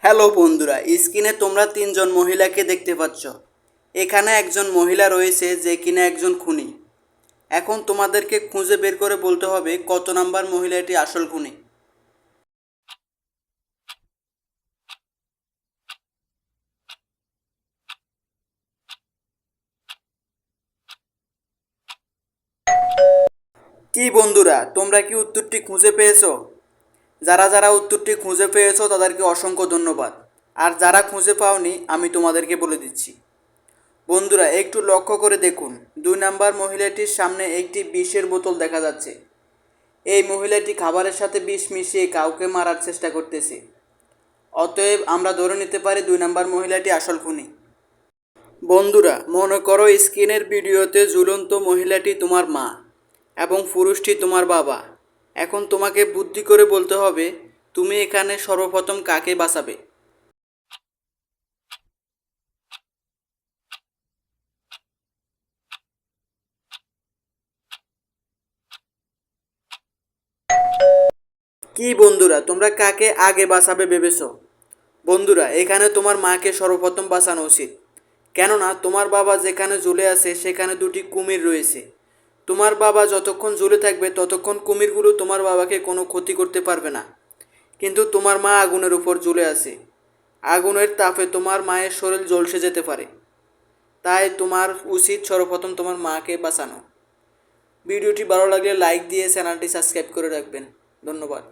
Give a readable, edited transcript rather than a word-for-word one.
Hello বন্ধুরা, স্ক্রিনে তোমরা তিনজন মহিলাকে দেখতে পাচ্ছ। এখানে একজন মহিলা রয়েছে যে কিনা একজন খুনি। এখন তোমাদেরকে খুঁজে বের করে বলতে হবে কত নাম্বার মহিলাটি আসল খুনি। কি বন্ধুরা, তোমরা কি উত্তরটি খুঁজে পেয়েছো? যারা যারা উত্তরটি খুঁজে পেয়েছো তাদেরকে অসংখ্য ধন্যবাদ। আর যারা খুঁজে পাওনি আমি তোমাদেরকে বলে দিচ্ছি। বন্ধুরা, একটু লক্ষ্য করে দেখুন, 2 নাম্বার মহিলাটির সামনে একটি বিষের বোতল দেখা যাচ্ছে। এই মহিলাটি খাবারের সাথে বিষ মিশিয়ে কাউকে মারার চেষ্টা করতেছে। অতএব আমরা ধরে নিতে পারি 2 নাম্বার মহিলাটি আসল খুনি। বন্ধুরা, মনে করো স্ক্রিনের ভিডিওতে ঝুলন্ত মহিলাটি তোমার মা এবং পুরুষটি তোমার বাবা। এখন তোমাকে বুদ্ধি করে বলতে হবে তুমি এখানে সর্বপ্রথম কাকে বাঁচাবে। কি বন্ধুরা, তোমরা কাকে আগে বাঁচাবে ভেবেছো? বন্ধুরা, এখানে তোমার মাকে সর্বপ্রথম বাঁচানো উচিত। কেননা তোমার বাবা যেখানে ঝুলে আছে সেখানে দুটি কুমির রয়েছে। তোমার বাবা যতক্ষণ ঝুলে থাকবে ততক্ষণ কুমিরগুলো তোমার বাবাকে কোনো ক্ষতি করতে পারবে না। কিন্তু তোমার মা আগুনের উপর ঝুলে আছে। আগুনের তাপে তোমার মায়ের শরীর ঝলসে যেতে পারে। তাই তোমার উচিত সর্বপ্রথম তোমার মাকে বাঁচানো। ভিডিওটি ভালো লাগলে লাইক দিয়ে চ্যানেলটি সাবস্ক্রাইব করে রাখবেন। ধন্যবাদ।